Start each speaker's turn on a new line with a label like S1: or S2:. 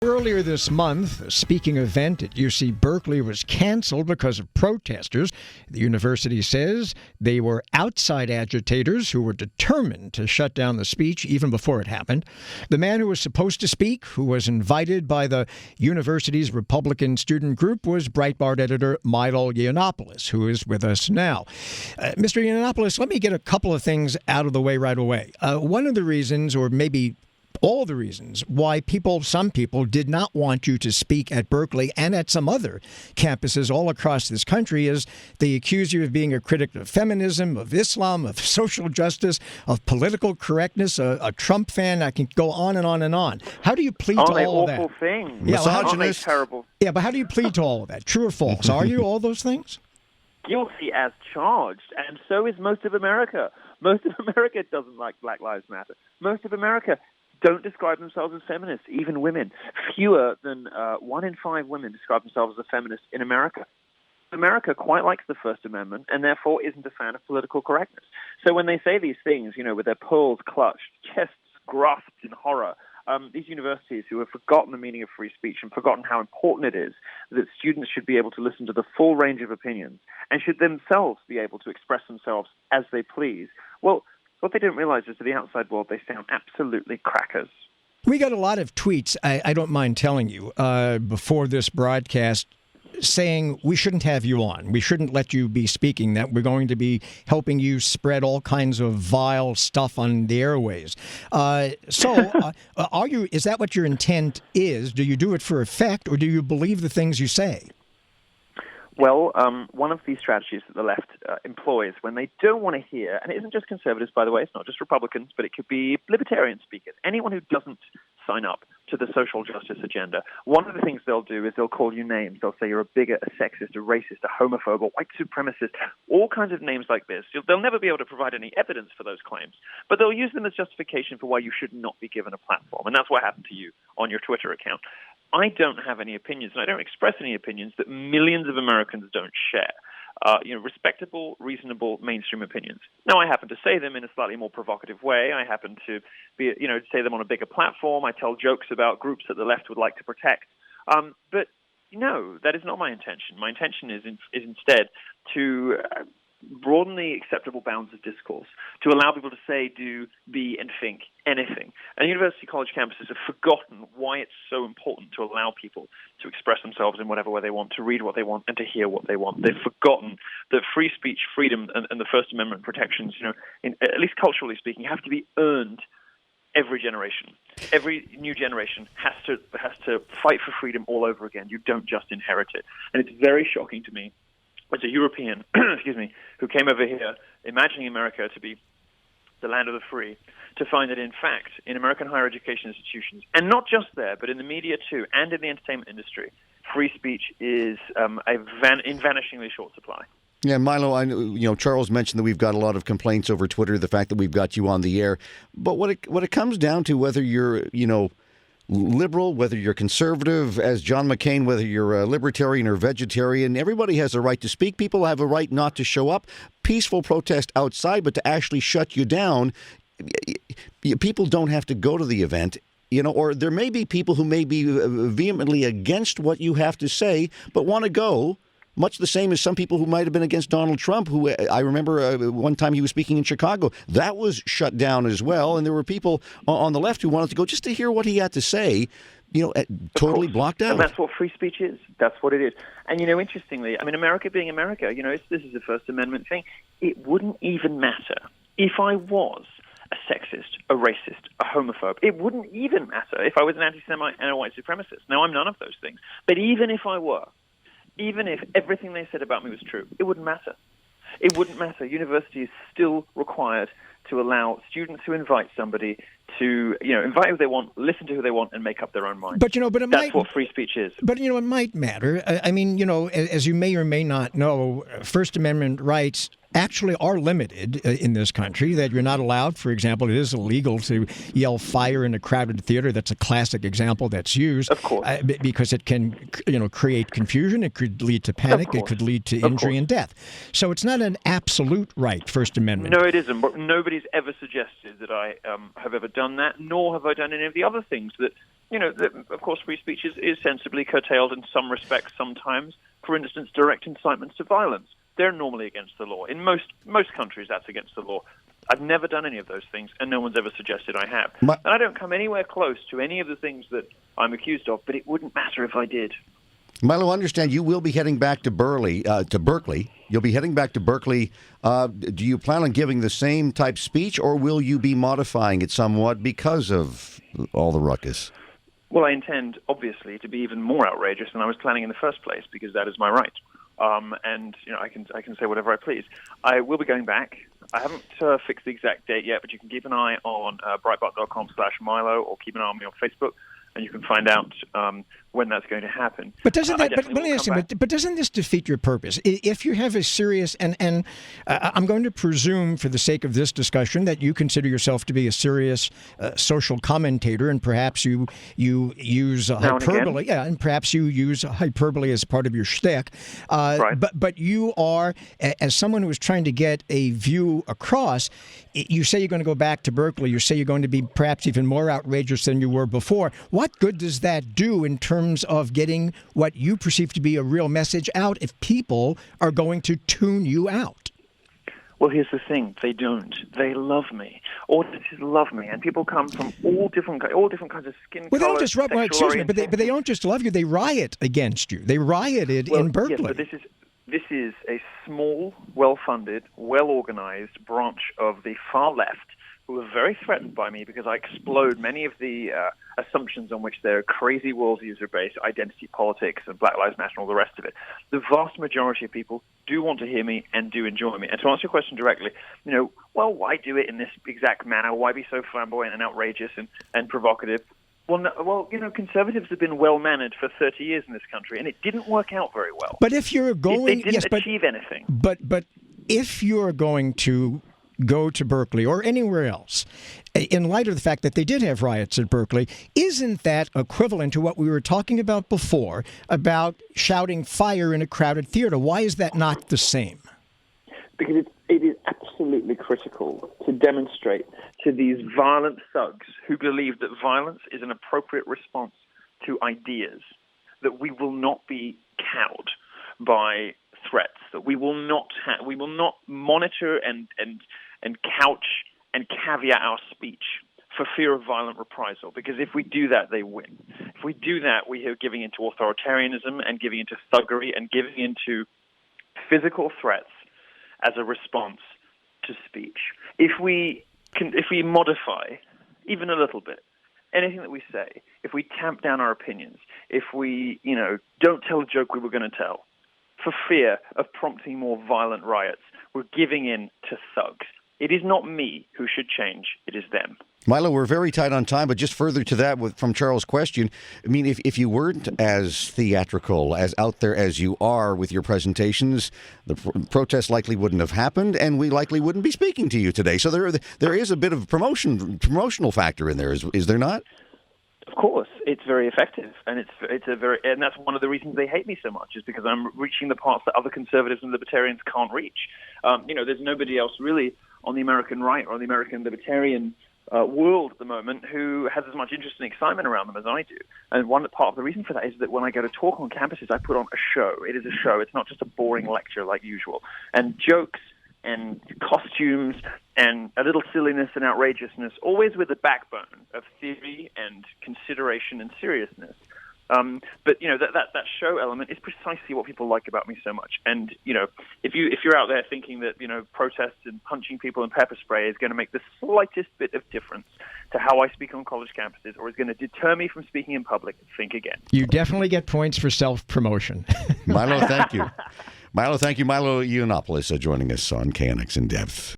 S1: Earlier this month, a speaking event at UC Berkeley was canceled because of protesters. The university says they were outside agitators who were determined to shut down the speech even before it happened. The man who was supposed to speak, who was invited by the university's Republican student group, was Breitbart editor Milo Yiannopoulos, who is with us now. Mr. Yiannopoulos, let me get a couple of things out of the way right away. One of the reasons, or maybe all the reasons why some people did not want you to speak at Berkeley and at some other campuses all across this country is they accuse you of being a critic of feminism, of Islam, of social justice, of political correctness, a Trump fan. I can go on and on and on. How do you plead to all of that?
S2: Aren't they awful things?
S1: Yeah,
S2: Aren't they terrible?
S1: Yeah, but how do you plead to all of that? True or false? Are you all those things?
S2: Guilty as charged, and so is most of America. Most of America doesn't like Black Lives Matter. Most of America don't describe themselves as feminists, even women. Fewer than 1 in 5 women describe themselves as a feminist in America. America quite likes the First Amendment and therefore isn't a fan of political correctness. So when they say these things, with their pearls clutched, chests grasped in horror, these universities who have forgotten the meaning of free speech and forgotten how important it is that students should be able to listen to the full range of opinions and should themselves be able to express themselves as they please, well, what they don't realize is to the outside world, they sound absolutely crackers.
S1: We got a lot of tweets, I don't mind telling you, before this broadcast saying we shouldn't have you on. We shouldn't let you be speaking, that we're going to be helping you spread all kinds of vile stuff on the airways. Is that what your intent is? Do you do it for effect, or do you believe the things you say?
S2: Well, one of these strategies that the left employs when they don't want to hear, and it isn't just conservatives, by the way, it's not just Republicans, but it could be libertarian speakers, anyone who doesn't sign up to the social justice agenda. One of the things they'll do is they'll call you names. They'll say you're a bigot, a sexist, a racist, a homophobe, a white supremacist, all kinds of names like this. They'll never be able to provide any evidence for those claims, but they'll use them as justification for why you should not be given a platform, and that's what happened to you on your Twitter account. I don't have any opinions, and I don't express any opinions that millions of Americans don't share. Respectable, reasonable, mainstream opinions. Now, I happen to say them in a slightly more provocative way. I happen to say them on a bigger platform. I tell jokes about groups that the left would like to protect. But no, that is not my intention. My intention is instead to broaden the acceptable bounds of discourse, to allow people to say, do, be, and think anything. And university college campuses have forgotten why it's so important to allow people to express themselves in whatever way they want, to read what they want, and to hear what they want. They've forgotten that free speech, freedom, and the First Amendment protections, at least culturally speaking, have to be earned every generation. Every new generation has to fight for freedom all over again. You don't just inherit it. And it's very shocking to me as a European, who came over here imagining America to be the land of the free, to find that, in fact, in American higher education institutions, and not just there, but in the media too, and in the entertainment industry, free speech is in vanishingly short supply.
S3: Yeah, Milo, I know, Charles mentioned that we've got a lot of complaints over Twitter, the fact that we've got you on the air. But what it comes down to, whether you're, liberal, whether you're conservative, as John McCain, whether you're a libertarian or vegetarian, everybody has a right to speak. People have a right not to show up. Peaceful protest outside, but to actually shut you down, people don't have to go to the event. Or there may be people who may be vehemently against what you have to say, but want to go. Much the same as some people who might have been against Donald Trump, who I remember one time he was speaking in Chicago. That was shut down as well. And there were people on the left who wanted to go just to hear what he had to say, totally blocked out.
S2: And that's what free speech is. That's what it is. And, interestingly, America being America, this is a First Amendment thing. It wouldn't even matter if I was a sexist, a racist, a homophobe. It wouldn't even matter if I was an anti-Semite and a white supremacist. Now, I'm none of those things. But even if I were, even if everything they said about me was true, it wouldn't matter. It wouldn't matter. University is still required to allow students who invite somebody to, invite who they want, listen to who they want, and make up their own mind.
S1: But,
S2: that's what free speech is.
S1: But, it might matter. As you may or may not know, First Amendment rights actually are limited in this country, that you're not allowed. For example, it is illegal to yell fire in a crowded theater. That's a classic example that's used.
S2: Of course.
S1: Because it can, create confusion. It could lead to panic. It could lead to injury and death. So it's not an absolute right, First Amendment.
S2: No, it isn't. But nobody's ever suggested that I have ever done that, nor have I done any of the other things that of course, free speech is sensibly curtailed in some respects sometimes. For instance, direct incitements to violence. They're normally against the law. In most countries, that's against the law. I've never done any of those things, and no one's ever suggested I have. And I don't come anywhere close to any of the things that I'm accused of, but it wouldn't matter if I did.
S3: Milo, I understand you will be heading back to Berkeley. You'll be heading back to Berkeley. Do you plan on giving the same type speech, or will you be modifying it somewhat because of all the ruckus?
S2: Well, I intend, obviously, to be even more outrageous than I was planning in the first place, because that is my right. And I can say whatever I please. I will be going back. I haven't fixed the exact date yet, but you can keep an eye on Breitbart.com/Milo, or keep an eye on me on Facebook, and you can find out when that's going to happen.
S1: But doesn't but doesn't this defeat your purpose? If you have a serious and I'm going to presume, for the sake of this discussion, that you consider yourself to be a serious social commentator, and perhaps you use hyperbole, and perhaps you use hyperbole as part of your shtick.
S2: Right.
S1: But you are, as someone who is trying to get a view across, you say you're going to go back to Berkeley. You say you're going to be perhaps even more outrageous than you were before. What good does that do in terms of getting what you perceive to be a real message out if people are going to tune you out?
S2: Well, here's the thing. They don't. They love me. Audiences love me. And people come from all different kinds of skin colors.
S1: They don't just but they don't just love you. They riot against you. They rioted in Berkeley.
S2: Yes, but this is a small, well-funded, well-organized branch of the far left who are very threatened by me because I explode many of the assumptions on which their crazy worldviews are based, identity politics and Black Lives Matter and all the rest of it. The vast majority of people do want to hear me and do enjoy me. And to answer your question directly, why do it in this exact manner? Why be so flamboyant and outrageous and provocative? Well, conservatives have been well-mannered for 30 years in this country, and it didn't work out very well.
S1: But if you're going...
S2: They didn't achieve anything.
S1: But if you're going to go to Berkeley or anywhere else, in light of the fact that they did have riots at Berkeley, isn't that equivalent to what we were talking about before, about shouting fire in a crowded theater? Why is that not the same?
S2: Because it is absolutely critical to demonstrate to these violent thugs who believe that violence is an appropriate response to ideas that we will not be cowed by threats, that we will not monitor and couch and caveat our speech for fear of violent reprisal, because if we do that, they win. If we do that, we are giving into authoritarianism and giving into thuggery and giving into physical threats as a response to speech. If we modify even a little bit anything that we say, if we tamp down our opinions, if we don't tell a joke we were going to tell, for fear of prompting more violent riots, we're giving in to thugs. It is not me who should change, it is them.
S3: Milo, we're very tight on time, but just further to that, from Charles' question, I mean, if you weren't as theatrical, as out there as you are with your presentations, the protest likely wouldn't have happened, and we likely wouldn't be speaking to you today. So there is a bit of promotional factor in there, is there not?
S2: Of course, it's very effective, and and that's one of the reasons they hate me so much, is because I'm reaching the parts that other conservatives and libertarians can't reach. There's nobody else really on the American right or on the American libertarian world at the moment who has as much interest and excitement around them as I do. And one part of the reason for that is that when I go to talk on campuses, I put on a show. It is a show. It's not just a boring lecture like usual. And jokes and costumes and a little silliness and outrageousness, always with a backbone of theory and consideration and seriousness. But that show element is precisely what people like about me so much. And if you're out there thinking that protests and punching people and pepper spray is going to make the slightest bit of difference to how I speak on college campuses, or is going to deter me from speaking in public, think again.
S1: You definitely get points for self-promotion.
S3: Milo, thank you. Milo Yiannopoulos joining us on KNX In Depth.